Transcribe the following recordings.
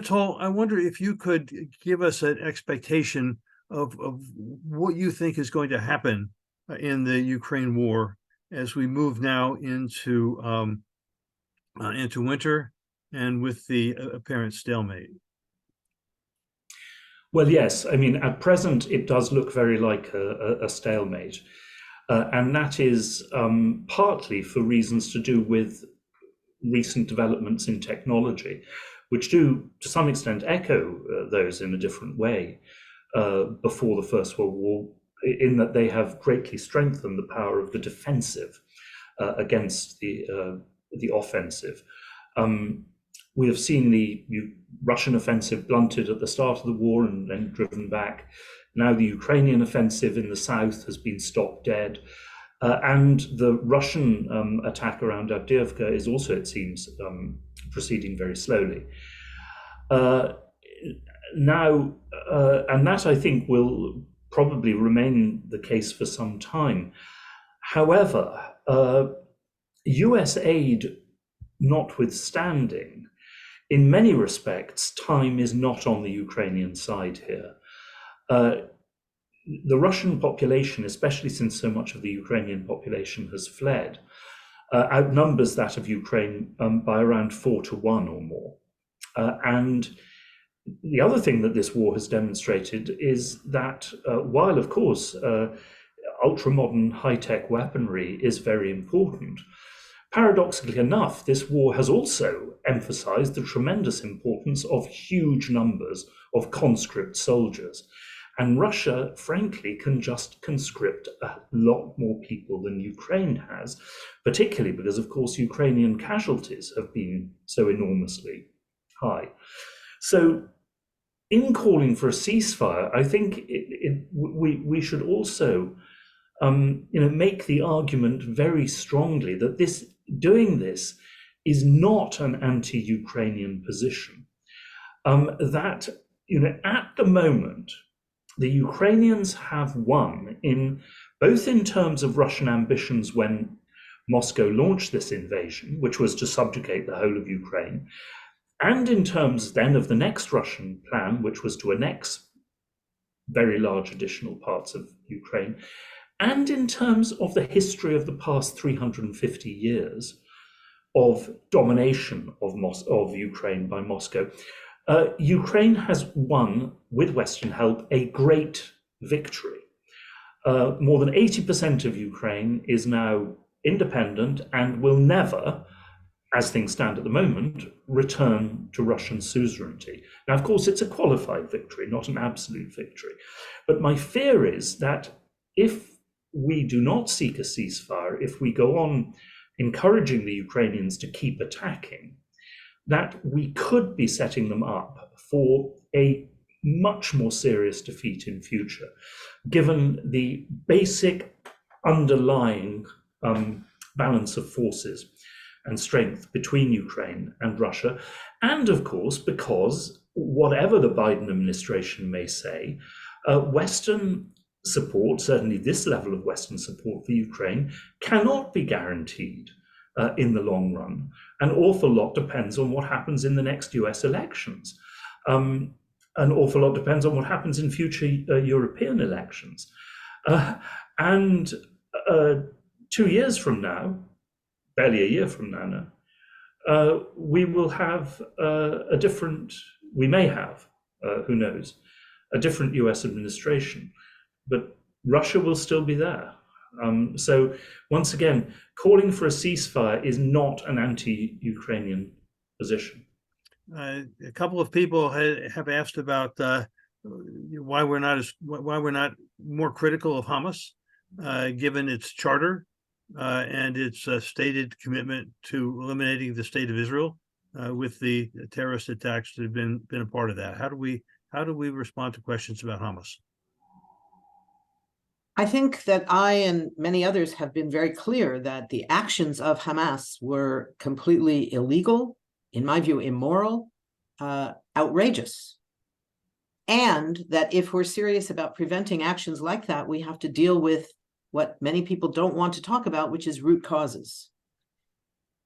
Anatol, I wonder if you could give us an expectation of what you think is going to happen in the Ukraine war as we move now into winter and with the apparent stalemate. Well, yes. I mean, at present, it does look very like a stalemate. And that is partly for reasons to do with recent developments in technology, which do, to some extent, echo those in a different way before the First World War, in that they have greatly strengthened the power of the defensive against the offensive. We have seen the Russian offensive blunted at the start of the war and then driven back. Now the Ukrainian offensive in the south has been stopped dead. And the Russian attack around Avdiivka is also, it seems, proceeding very slowly. Now, and that I think will probably remain the case for some time. However, US aid notwithstanding, in many respects, time is not on the Ukrainian side here. The Russian population, especially since so much of the Ukrainian population has fled, outnumbers that of Ukraine by around 4 to 1 or more. And the other thing that this war has demonstrated is that while, of course, ultra-modern high-tech weaponry is very important, paradoxically enough, this war has also emphasized the tremendous importance of huge numbers of conscript soldiers. And Russia, frankly, can just conscript a lot more people than Ukraine has, particularly because, of course, Ukrainian casualties have been so enormously high. So in calling for a ceasefire, I think we should also make the argument very strongly that doing this is not an anti-Ukrainian position. That at the moment, the Ukrainians have won both in terms of Russian ambitions when Moscow launched this invasion, which was to subjugate the whole of Ukraine, and in terms then of the next Russian plan, which was to annex very large additional parts of Ukraine, and in terms of the history of the past 350 years of domination of Ukraine by Moscow. Ukraine has won, with Western help, a great victory. More than 80% of Ukraine is now independent and will never, as things stand at the moment, return to Russian suzerainty. Now, of course, it's a qualified victory, not an absolute victory. But my fear is that if we do not seek a ceasefire, if we go on encouraging the Ukrainians to keep attacking, that we could be setting them up for a much more serious defeat in future, given the basic underlying balance of forces and strength between Ukraine and Russia. And of course, because whatever the Biden administration may say, Western support, certainly this level of Western support for Ukraine, cannot be guaranteed in the long run. An awful lot depends on what happens in the next US elections. An awful lot depends on what happens in future European elections. And 2 years from now, barely a year from now, we will have we may have, who knows, a different US administration, but Russia will still be there. So once again, calling for a ceasefire is not an anti-Ukrainian position. A couple of people have asked about why we're not more critical of Hamas, given its charter and its stated commitment to eliminating the state of Israel with the terrorist attacks that have been a part of that. How do we respond to questions about Hamas? I think that I and many others have been very clear that the actions of Hamas were completely illegal, in my view, immoral, outrageous. And that if we're serious about preventing actions like that, we have to deal with what many people don't want to talk about, which is root causes.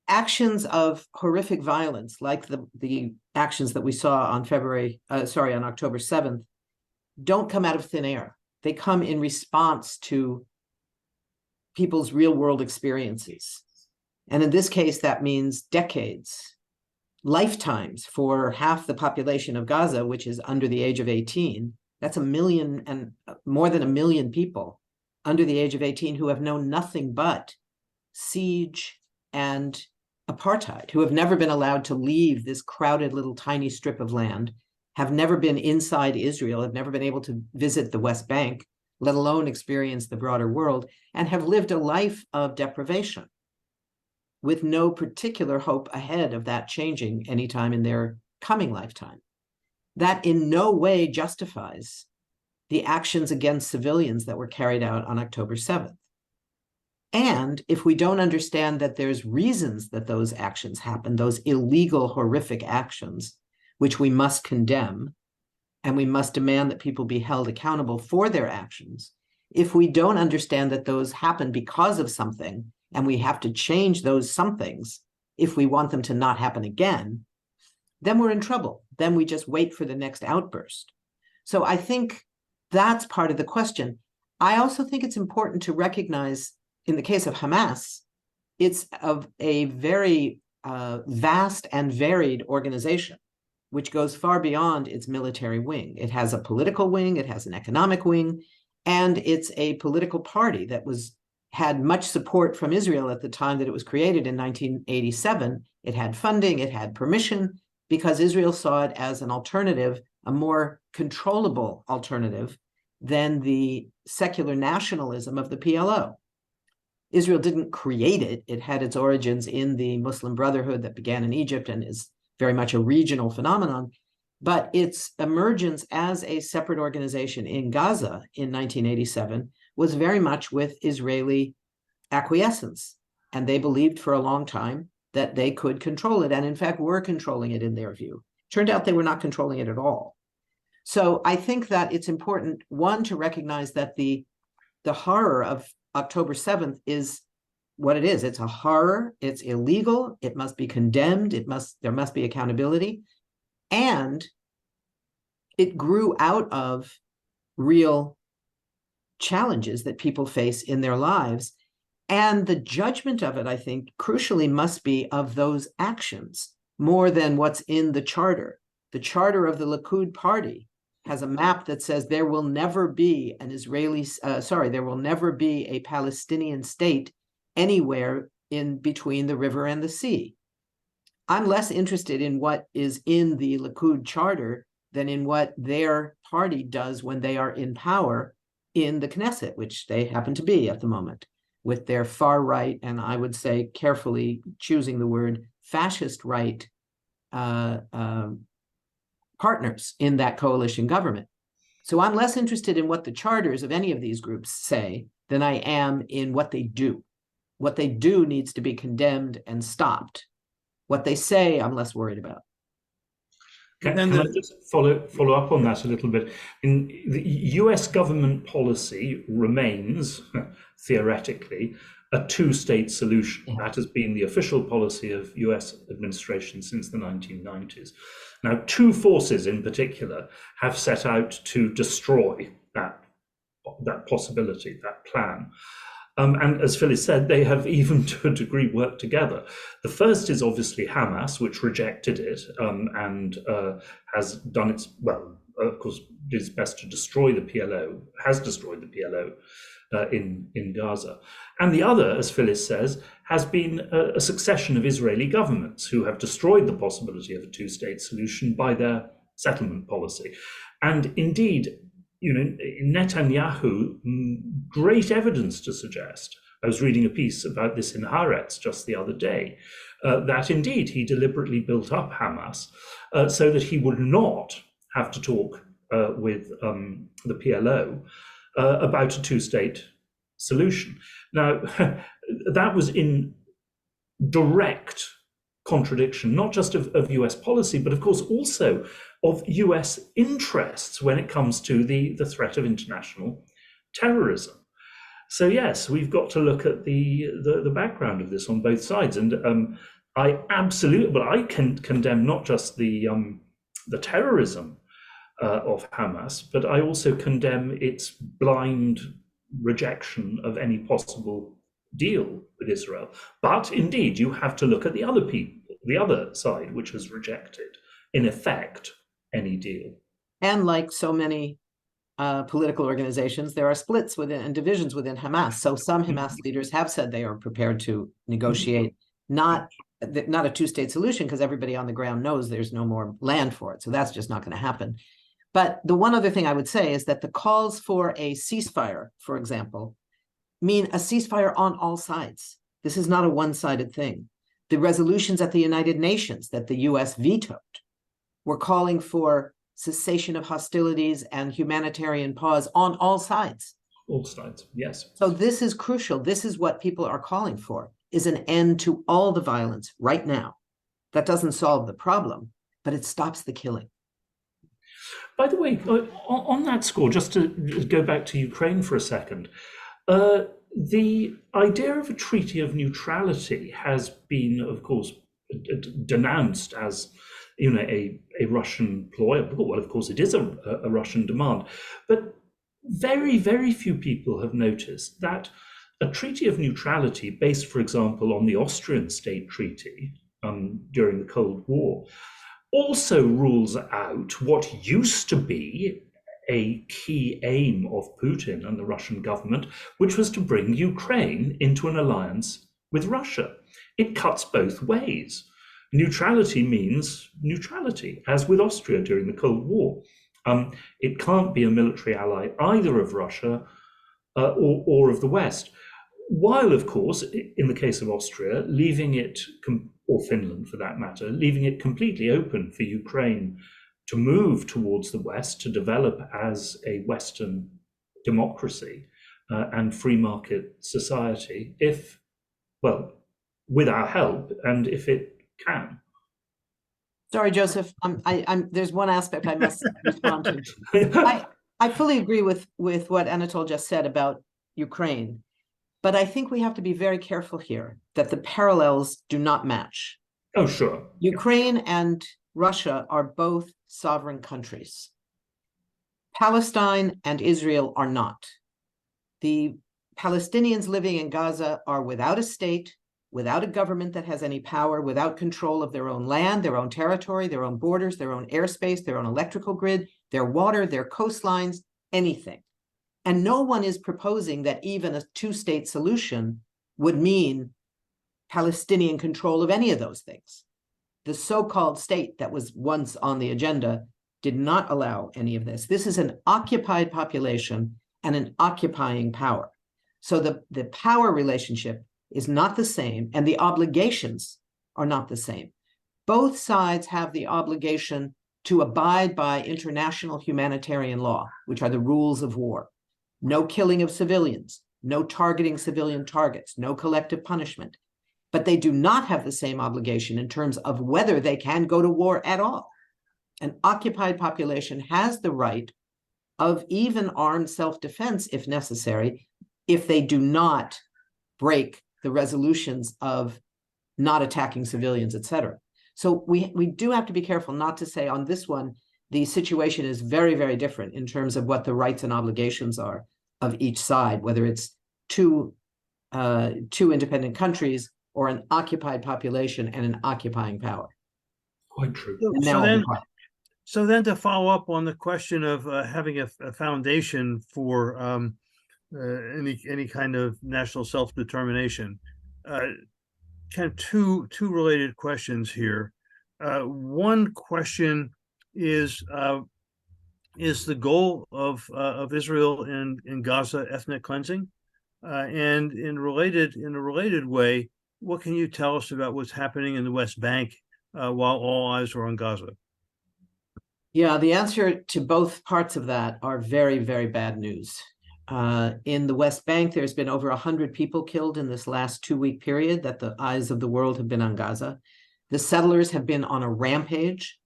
actions of horrific violence, like the actions that we saw on on October 7th, don't come out of thin air. They come in response to people's real world experiences. And in this case, that means decades, lifetimes for half the population of Gaza, which is under the age of 18. That's a million and more than a million people under the age of 18 who have known nothing but siege and apartheid, who have never been allowed to leave this crowded little tiny strip of land, have never been inside Israel, have never been able to visit the West Bank, let alone experience the broader world, and have lived a life of deprivation with no particular hope ahead of that changing anytime in their coming lifetime. That in no way justifies the actions against civilians that were carried out on October 7th. And if we don't understand that there's reasons that those actions happen, those illegal, horrific actions, which we must condemn, and we must demand that people be held accountable for their actions, if we don't understand that those happen because of something, and we have to change those somethings if we want them to not happen again, then we're in trouble. Then we just wait for the next outburst. So I think that's part of the question. I also think it's important to recognize, in the case of Hamas, it's of a very vast and varied organization, which goes far beyond its military wing. It has a political wing, it has an economic wing, and it's a political party that had much support from Israel at the time that it was created in 1987. It had funding, it had permission, because Israel saw it as an alternative, a more controllable alternative than the secular nationalism of the PLO. Israel didn't create it. It had its origins in the Muslim Brotherhood that began in Egypt and is very much a regional phenomenon. But its emergence as a separate organization in Gaza in 1987 was very much with Israeli acquiescence. And they believed for a long time that they could control it, and in fact were controlling it in their view. Turned out they were not controlling it at all. So I think that it's important, one, to recognize that the horror of October 7th is what it is. It's a horror, it's illegal, it must be condemned, there must be accountability, and it grew out of real challenges that people face in their lives. And the judgment of it, I think, crucially must be of those actions more than what's in the charter. The charter of the Likud party has a map that says there will never be there will never be a Palestinian state anywhere in between the river and the sea. I'm less interested in what is in the Likud charter than in what their party does when they are in power in the Knesset, which they happen to be at the moment, with their far right, and I would say carefully choosing the word fascist right partners in that coalition government. So I'm less interested in what the charters of any of these groups say than I am in what they do. What they do needs to be condemned and stopped. What they say, I'm less worried about. Can I just follow up on that a little bit? The US government policy remains, theoretically, a two-state solution. That has been the official policy of US administration since the 1990s. Now, two forces in particular have set out to destroy that possibility, that plan. And as Phyllis said, they have even to a degree worked together. The first is obviously Hamas, which rejected it and has done its, of course, did its best to destroy the PLO, has destroyed the PLO in Gaza. And the other, as Phyllis says, has been a succession of Israeli governments who have destroyed the possibility of a two-state solution by their settlement policy. And indeed, Netanyahu, great evidence to suggest, I was reading a piece about this in Haaretz just the other day, that indeed he deliberately built up Hamas so that he would not have to talk with the PLO about a two-state solution. Now, that was in direct contradiction, not just of US policy, but of course also of US interests when it comes to the threat of international terrorism. So yes, we've got to look at the background of this on both sides. And I absolutely, but I can condemn not just the terrorism of Hamas, but I also condemn its blind rejection of any possible deal with Israel. But indeed, you have to look at the other people, the other side, which has rejected, in effect, any deal. And like so many political organizations, there are splits within and divisions within Hamas. So some Hamas leaders have said they are prepared to negotiate not a two-state solution, because everybody on the ground knows there's no more land for it. So that's just not going to happen. But the one other thing I would say is that the calls for a ceasefire, for example, mean a ceasefire on all sides. This is not a one-sided thing. The resolutions at the United Nations that the US vetoed were calling for cessation of hostilities and humanitarian pause on all sides. All sides, yes. So this is crucial. This is what people are calling for, is an end to all the violence right now. That doesn't solve the problem, but it stops the killing. By the way, on that score, just to go back to Ukraine for a second, the idea of a treaty of neutrality has been, of course, denounced as, you know, a Russian ploy. Well, of course, it is a Russian demand, but very, very few people have noticed that a treaty of neutrality based, for example, on the Austrian state treaty during the Cold War also rules out what used to be a key aim of Putin and the Russian government, which was to bring Ukraine into an alliance with Russia. It cuts both ways. Neutrality means neutrality, as with Austria during the Cold War. It can't be a military ally either of Russia or of the West. While, of course, in the case of Austria, leaving it, or Finland for that matter, leaving it completely open for Ukraine to move towards the West, to develop as a Western democracy and free market society, if, well, with our help and if it can. Sorry, Joseph. There's one aspect I must respond to. I fully agree with what Anatol just said about Ukraine, but I think we have to be very careful here that the parallels do not match. Oh, sure. Ukraine and Russia are both sovereign countries. Palestine and Israel are not. The Palestinians living in Gaza are without a state, without a government that has any power, without control of their own land, their own territory, their own borders, their own airspace, their own electrical grid, their water, their coastlines, anything. And no one is proposing that even a two-state solution would mean Palestinian control of any of those things. The so-called state that was once on the agenda did not allow any of this. This is an occupied population and an occupying power. So the power relationship is not the same, and the obligations are not the same. Both sides have the obligation to abide by international humanitarian law, which are the rules of war. No killing of civilians, no targeting civilian targets, no collective punishment. But they do not have the same obligation in terms of whether they can go to war at all. An occupied population has the right of even armed self-defense, if necessary, if they do not break the resolutions of not attacking civilians, etc. So we do have to be careful not to say on this one, the situation is very, very different in terms of what the rights and obligations are of each side, whether it's two independent countries or an occupied population and an occupying power. Quite true. So then to follow up on the question of having a foundation for any kind of national self-determination, kind of two related questions here. One question is the goal of Israel in Gaza ethnic cleansing, and in a related way, what can you tell us about what's happening in the West Bank while all eyes are on Gaza? Yeah, the answer to both parts of that are very, very bad news. In the West Bank, there's been over 100 people killed in this last 2-week period that the eyes of the world have been on Gaza. The settlers have been on a rampage.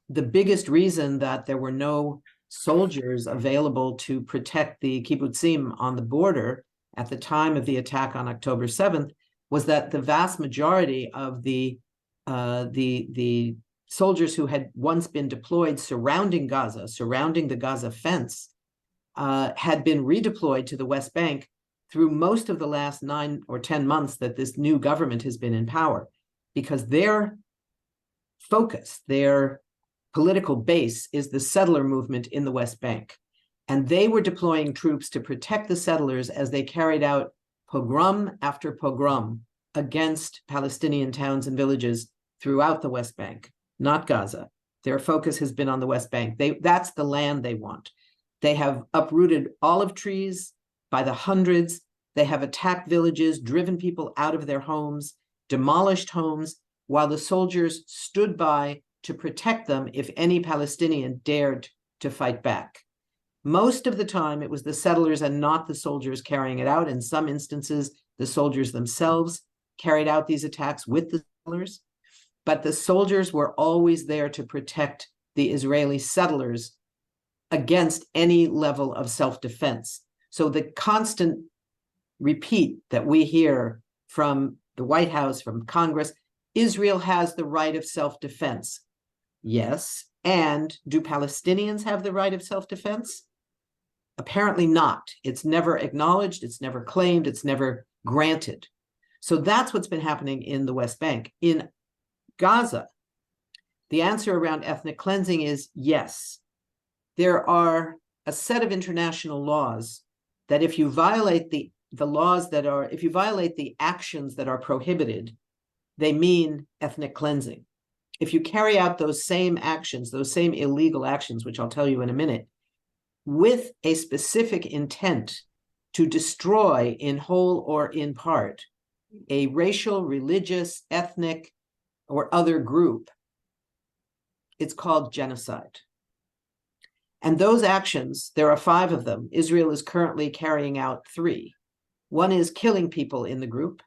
The biggest reason that there were no soldiers available to protect the kibbutzim on the border at the time of the attack on October 7th was that the vast majority of the soldiers who had once been deployed surrounding Gaza, surrounding the Gaza fence, had been redeployed to the West Bank through most of the last 9 or 10 months that this new government has been in power, because their focus, their political base is the settler movement in the West Bank. And they were deploying troops to protect the settlers as they carried out pogrom after pogrom against Palestinian towns and villages throughout the West Bank, not Gaza. Their focus has been on the West Bank. That's the land they want. They have uprooted olive trees by the hundreds. They have attacked villages, driven people out of their homes, demolished homes, while the soldiers stood by to protect them if any Palestinian dared to fight back. Most of the time, it was the settlers and not the soldiers carrying it out. In some instances, the soldiers themselves carried out these attacks with the settlers, but the soldiers were always there to protect the Israeli settlers against any level of self-defense. So the constant repeat that we hear from the White House, from Congress, Israel has the right of self-defense. Yes, and do Palestinians have the right of self-defense? Apparently not. It's never acknowledged, it's never claimed, it's never granted. So that's what's been happening in the West Bank. In Gaza, the answer around ethnic cleansing is yes. There are a set of international laws that if you violate the if you violate the actions that are prohibited, they mean ethnic cleansing. If you carry out those same actions, those same illegal actions, which I'll tell you in a minute, with a specific intent to destroy in whole or in part a racial, religious, ethnic, or other group, it's called genocide. And those actions, there are 5 of them. Israel is currently carrying out 3. One is killing people in the group.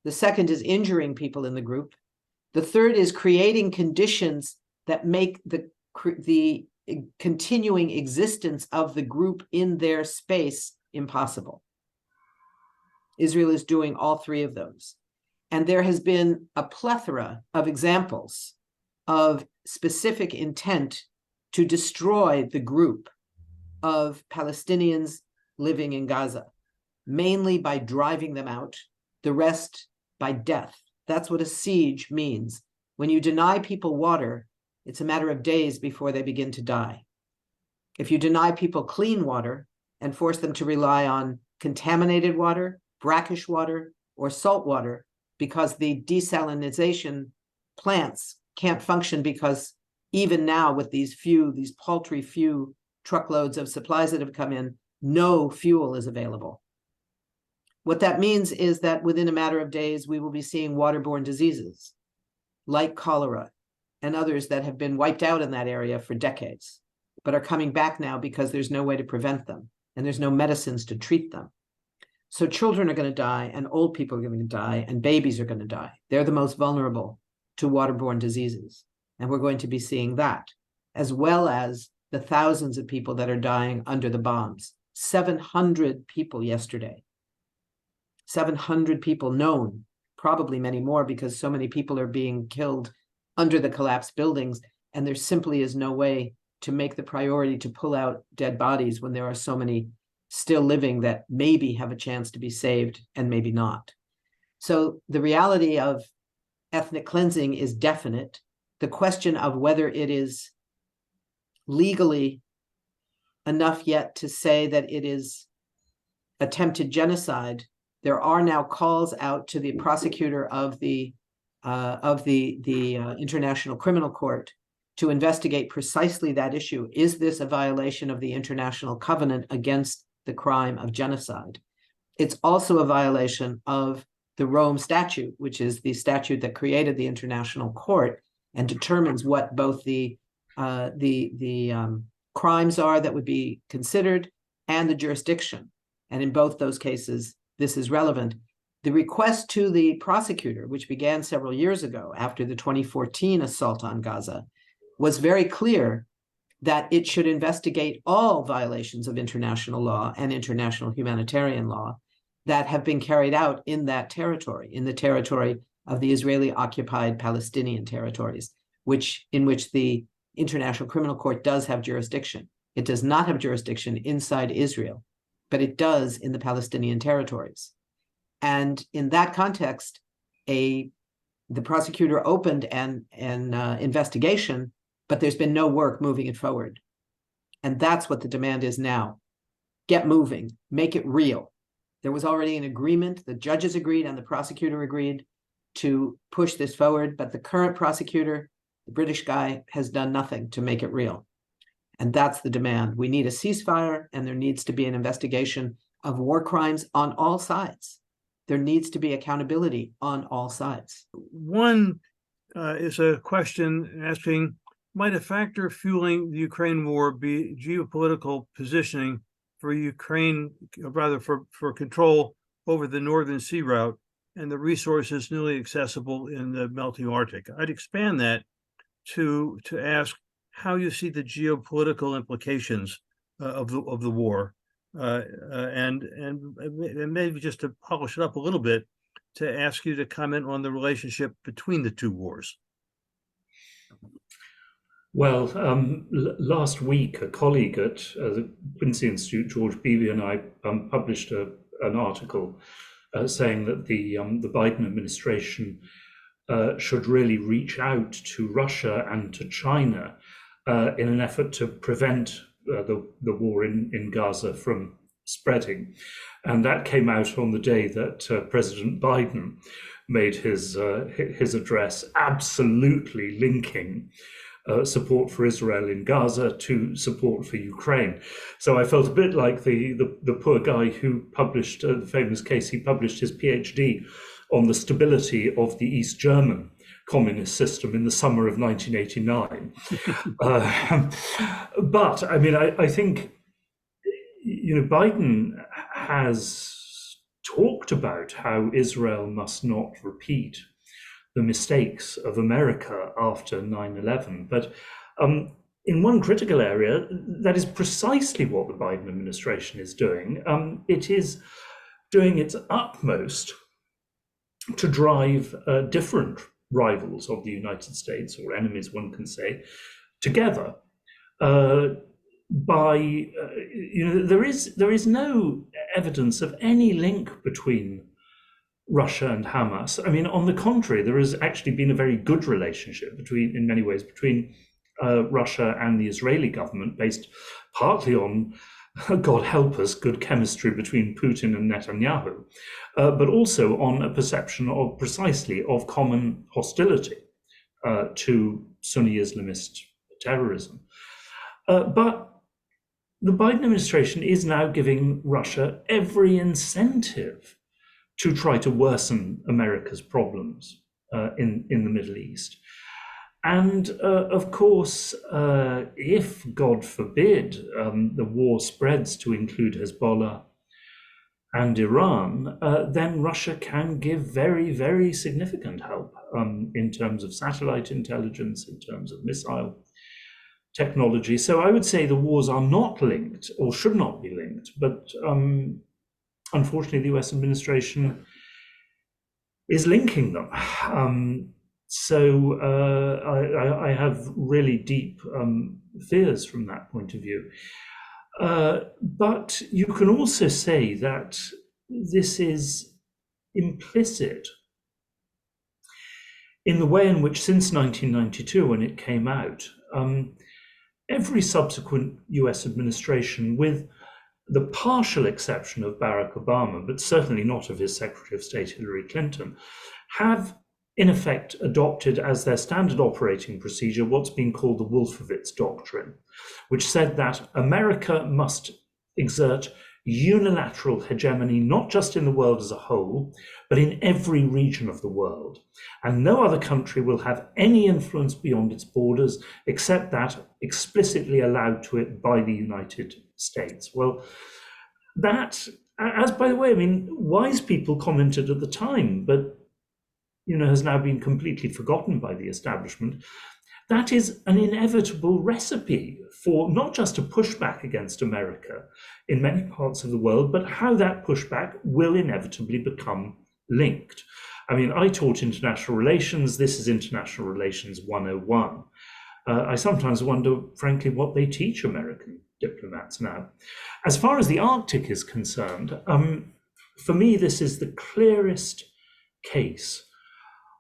The second is injuring people in the group. The third is creating conditions that make the continuing existence of the group in their space impossible. Israel is doing all 3 of those. And there has been a plethora of examples of specific intent to destroy the group of Palestinians living in Gaza, mainly by driving them out, the rest by death. That's what a siege means. When you deny people water, it's a matter of days before they begin to die. If you deny people clean water and force them to rely on contaminated water, brackish water, or salt water, because the desalinization plants can't function because even now with these paltry few truckloads of supplies that have come in, no fuel is available. What that means is that within a matter of days, we will be seeing waterborne diseases like cholera and others that have been wiped out in that area for decades, but are coming back now because there's no way to prevent them and there's no medicines to treat them. So children are going to die and old people are going to die and babies are going to die. They're the most vulnerable to waterborne diseases. And we're going to be seeing that, as well as the thousands of people that are dying under the bombs. 700 people yesterday. 700 people known, probably many more because so many people are being killed under the collapsed buildings, and there simply is no way to make the priority to pull out dead bodies when there are so many still living that maybe have a chance to be saved and maybe not. So the reality of ethnic cleansing is definite. The question of whether it is legally enough yet to say that it is attempted genocide, there are now calls out to the prosecutor of the International Criminal Court to investigate precisely that issue. Is this a violation of the International Covenant against the crime of genocide? It's also a violation of the Rome Statute, which is the statute that created the International Court and determines what both the crimes are that would be considered and the jurisdiction. And in both those cases, this is relevant. The request to the prosecutor, which began several years ago after the 2014 assault on Gaza, was very clear that it should investigate all violations of international law and international humanitarian law. that have been carried out in that territory, in the territory of the Israeli-occupied Palestinian territories, in which the International Criminal Court does have jurisdiction. It does not have jurisdiction inside Israel, but it does in the Palestinian territories. And in that context, the prosecutor opened an investigation, but there's been no work moving it forward. And that's what the demand is now. Get moving, make it real. There was already an agreement, the judges agreed and the prosecutor agreed to push this forward, but the current prosecutor, the British guy, has done nothing to make it real. And that's the demand. We need a ceasefire, and there needs to be an investigation of war crimes on all sides. There needs to be accountability on all sides. One is a question asking, might a factor fueling the Ukraine war be geopolitical positioning for Ukraine, rather for control over the Northern Sea route and the resources newly accessible in the melting Arctic? I'd expand that to ask how you see the geopolitical implications of the war, and maybe just to polish it up a little bit, to ask you to comment on the relationship between the two wars. Well, last week, a colleague at the Quincy Institute, George Beebe, and I published an article saying that the Biden administration should really reach out to Russia and to China in an effort to prevent the war in Gaza from spreading. And that came out on the day that President Biden made his address, absolutely linking support for Israel in Gaza to support for Ukraine. So I felt a bit like the poor guy who published the famous case. He published his PhD on the stability of the East German communist system in the summer of 1989. But I mean, I think, Biden has talked about how Israel must not repeat the mistakes of America after 9/11. But in one critical area, that is precisely what the Biden administration is doing. It is doing its utmost to drive different rivals of the United States, or enemies, one can say, together. There is no evidence of any link between Russia and Hamas. I mean, on the contrary, there has actually been a very good relationship in many ways between Russia and the Israeli government, based partly on, God help us, good chemistry between Putin and Netanyahu, but also on a perception of common hostility to Sunni Islamist terrorism. But the Biden administration is now giving Russia every incentive to try to worsen America's problems in the Middle East. And of course, if, God forbid, the war spreads to include Hezbollah and Iran, then Russia can give very, very significant help in terms of satellite intelligence, in terms of missile technology. So I would say the wars are not linked, or should not be linked, but unfortunately the US administration is linking them. So I have really deep fears from that point of view. But you can also say that this is implicit in the way in which, since 1992, when it came out, every subsequent US administration, with the partial exception of Barack Obama, but certainly not of his Secretary of State Hillary Clinton, have in effect adopted as their standard operating procedure what's been called the Wolfowitz Doctrine, which said that America must exert unilateral hegemony, not just in the world as a whole, but in every region of the world. And no other country will have any influence beyond its borders, except that explicitly allowed to it by the United States. Well, that, as by the way, I mean, wise people commented at the time, but has now been completely forgotten by the establishment. that is an inevitable recipe for not just a pushback against America in many parts of the world, but how that pushback will inevitably become linked. I mean, I taught international relations. This is International Relations 101. I sometimes wonder, frankly, what they teach American diplomats now. As far as the Arctic is concerned, for me, this is the clearest case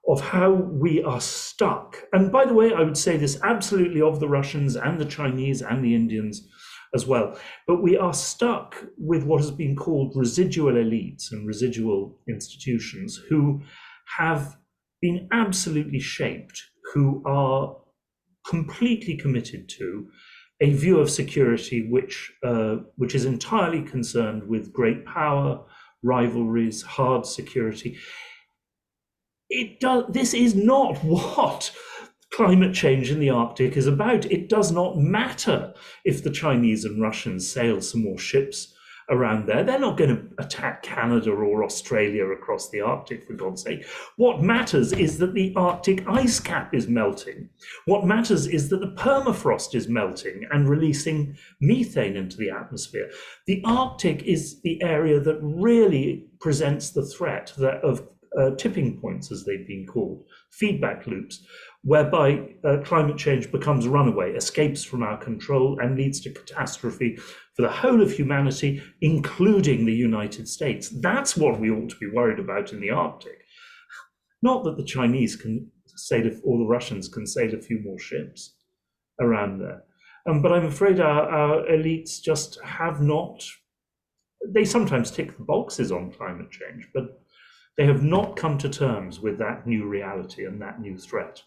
of how we are stuck. And by the way, I would say this absolutely of the Russians and the Chinese and the Indians as well. But we are stuck with what has been called residual elites and residual institutions who have been absolutely shaped, who are completely committed to a view of security which is entirely concerned with great power, rivalries, hard security. This is not what climate change in the Arctic is about. It does not matter if the Chinese and Russians sail some more ships around there. They're not going to attack Canada or Australia across the Arctic, for God's sake. What matters is that the Arctic ice cap is melting. What matters is that the permafrost is melting and releasing methane into the atmosphere. The Arctic is the area that really presents the threat of tipping points, as they've been called, feedback loops, whereby climate change becomes runaway, escapes from our control, and leads to catastrophe for the whole of humanity, including the United States. That's what we ought to be worried about in the Arctic. Not that the Chinese can sail, or the Russians can sail a few more ships around there. But I'm afraid our elites just have not, they sometimes tick the boxes on climate change, but they have not come to terms with that new reality and that new threat.